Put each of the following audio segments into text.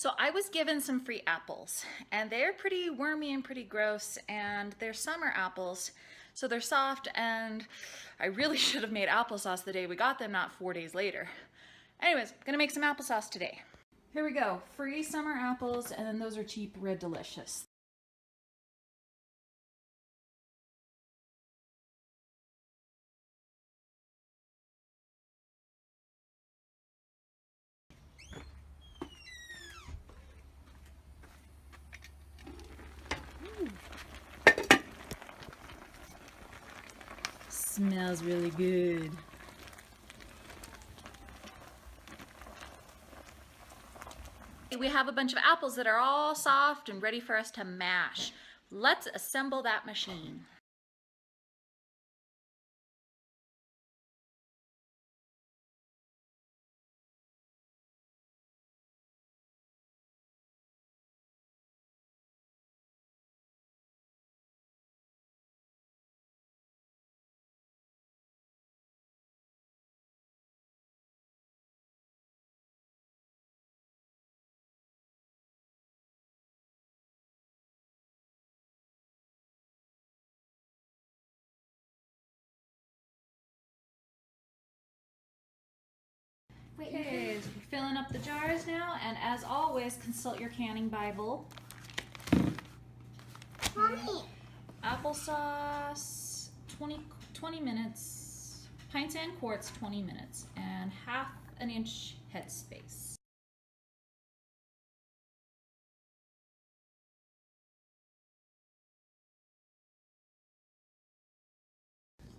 So I was given some free apples and they're pretty wormy and pretty gross, and they're summer apples. So they're soft, and I really should have made applesauce the day we got them, not 4 days later. Anyways, I'm gonna make some applesauce today. Here we go, free summer apples, and then those are cheap Red Delicious. Smells really good. We have a bunch of apples that are all soft and ready for us to mash. Let's assemble that machine. Okay, so we're filling up the jars now, and as always, consult your canning Bible. Mommy. Applesauce, 20 minutes. Pints and quarts, 20 minutes. And ½ an inch headspace.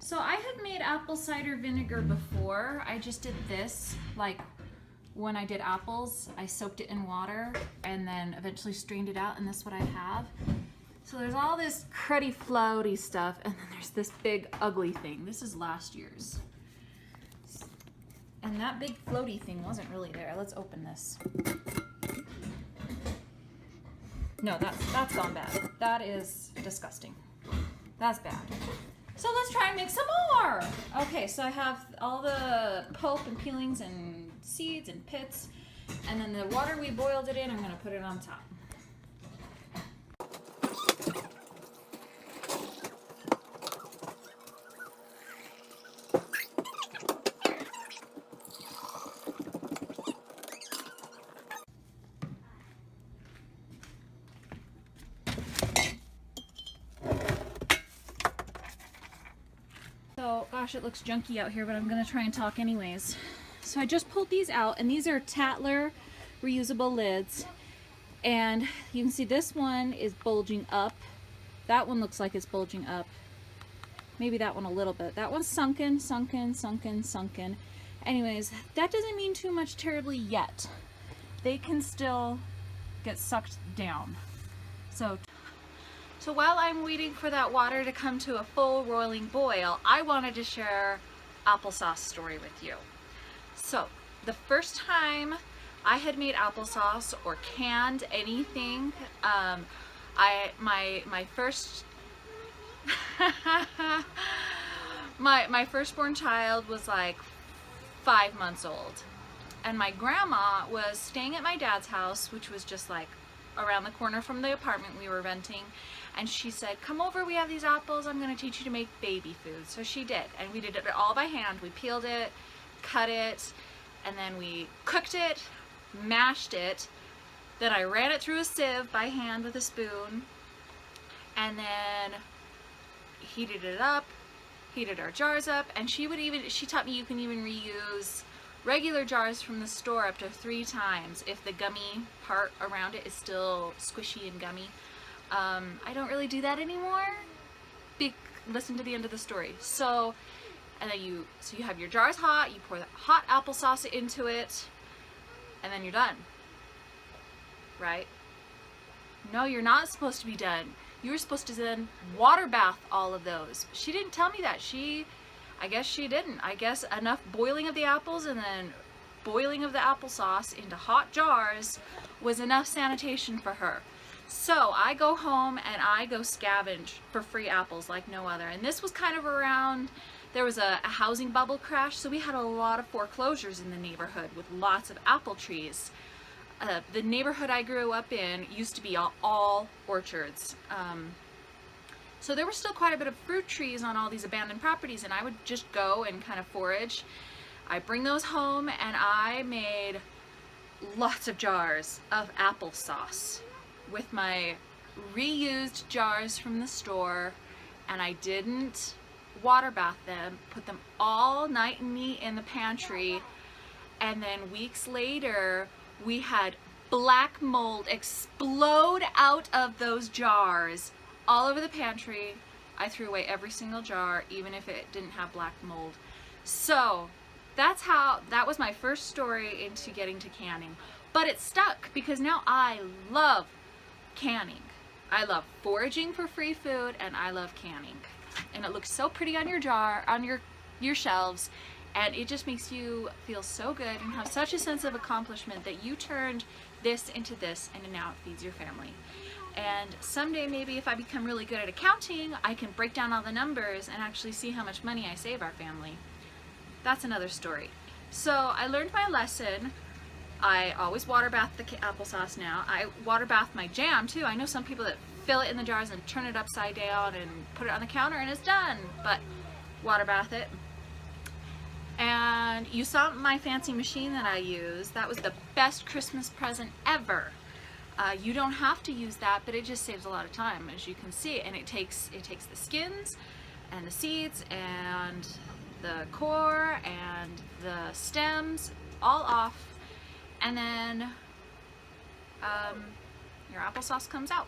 So I have made apple cider vinegar before. I just did this, like when I did apples, I soaked it in water and then eventually strained it out, and this is what I have. So there's all this cruddy floaty stuff, and then there's this big ugly thing. This is last year's. And that big floaty thing wasn't really there. Let's open this. No, that's gone bad. That is disgusting. That's bad. So let's try and make some more. Okay, so I have all the pulp and peelings and seeds and pits, and then the water we boiled it in, I'm gonna put it on top. So, gosh, it looks junky out here, but I'm gonna try and talk anyways. So I just pulled these out, and these are Tatler reusable lids. And you can see this one is bulging up. That one looks like it's bulging up. Maybe that one a little bit. That one's sunken, sunken, sunken, sunken. Anyways, that doesn't mean too much terribly yet. They can still get sucked down. So while I'm waiting for that water to come to a full roiling boil, I wanted to share applesauce story with you. So the first time I had made applesauce or canned anything, my firstborn child was like 5 months old, and my grandma was staying at my dad's house, which was just like around the corner from the apartment we were renting, and she said, "Come over, we have these apples, I'm going to teach you to make baby food." So she did, and we did it all by hand. We peeled it, cut it, and then we cooked it, mashed it, then I ran it through a sieve by hand with a spoon, and then heated it up, heated our jars up, and she taught me you can even reuse regular jars from the store up to 3 times if the gummy part around it is still squishy and gummy. I don't really do that anymore. Listen to the end of the story. So then you have your jars hot, you pour the hot applesauce into it, and then you're done. Right? No, you're not supposed to be done. You were supposed to then water bath all of those. She didn't tell me that. I guess she didn't. I guess enough boiling of the apples and then boiling of the applesauce into hot jars was enough sanitation for her. So I go home and I go scavenge for free apples like no other. And this was kind of around, there was a housing bubble crash, so we had a lot of foreclosures in the neighborhood with lots of apple trees. The neighborhood I grew up in used to be all orchards. So there were still quite a bit of fruit trees on all these abandoned properties, and I would just go and kind of forage. I bring those home, and I made lots of jars of applesauce with my reused jars from the store, and I didn't water bath them, put them all night and neat in the pantry, and then weeks later we had black mold explode out of those jars all over the pantry. I threw away every single jar, even if it didn't have black mold. So that was my first story into getting to canning. But it stuck because now I love canning. I love foraging for free food, and I love canning. And it looks so pretty on your jar, on your shelves, and it just makes you feel so good and have such a sense of accomplishment that you turned this into this, and now it feeds your family. And someday, maybe if I become really good at accounting, I can break down all the numbers and actually see how much money I save our family. That's another story. So I learned my lesson. I always water bath the applesauce now. I water bath my jam too. I know some people that fill it in the jars and turn it upside down and put it on the counter and it's done, but water bath it. And you saw my fancy machine that I use. That was the best Christmas present ever. You don't have to use that, but it just saves a lot of time, as you can see. And it takes the skins and the seeds and the core and the stems all off, and then your applesauce comes out.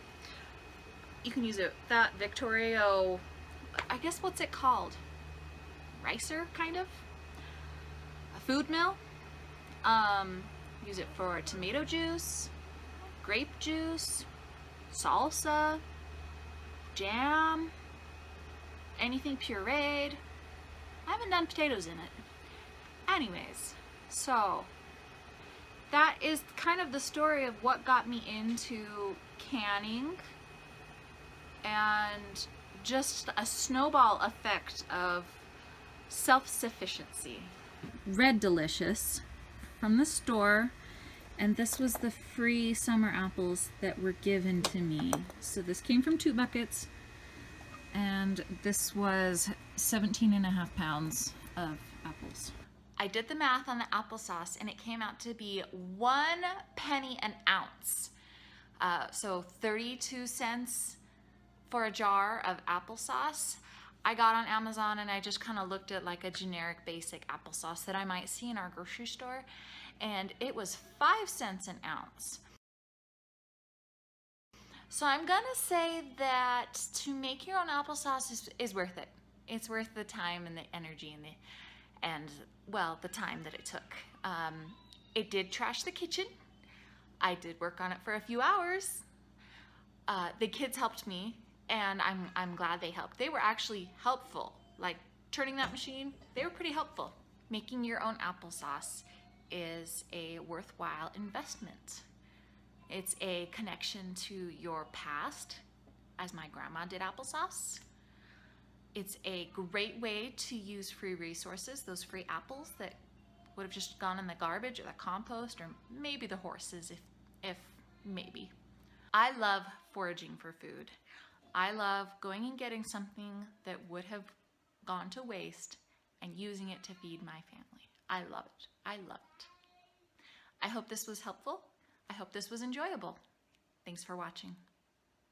You can use that Victorio, I guess, what's it called? Ricer, kind of? A food mill. Use it for tomato juice, grape juice, salsa, jam, anything pureed. I haven't done potatoes in it. Anyways, so that is kind of the story of what got me into canning, and just a snowball effect of self-sufficiency. Red Delicious from the store, and this was the free summer apples that were given to me. So this came from 2 buckets, and this was 17.5 pounds of apples. I did the math on the applesauce, and it came out to be 1 penny an ounce. So 32 cents for a jar of applesauce. I got on Amazon and I just kind of looked at like a generic basic applesauce that I might see in our grocery store, and it was 5 cents an ounce. So I'm gonna say that to make your own applesauce is worth it. It's worth the time and the energy and the time that it took. It did trash the kitchen. I did work on it for a few hours. The kids helped me, and I'm glad they helped. They were actually helpful. Like turning that machine, they were pretty helpful. Making your own applesauce is a worthwhile investment. It's a connection to your past, as my grandma did applesauce. It's a great way to use free resources, those free apples that would have just gone in the garbage or the compost, or maybe the horses, if maybe. I love foraging for food. I love going and getting something that would have gone to waste and using it to feed my family. I love it. I love it. I hope this was helpful. I hope this was enjoyable. Thanks for watching.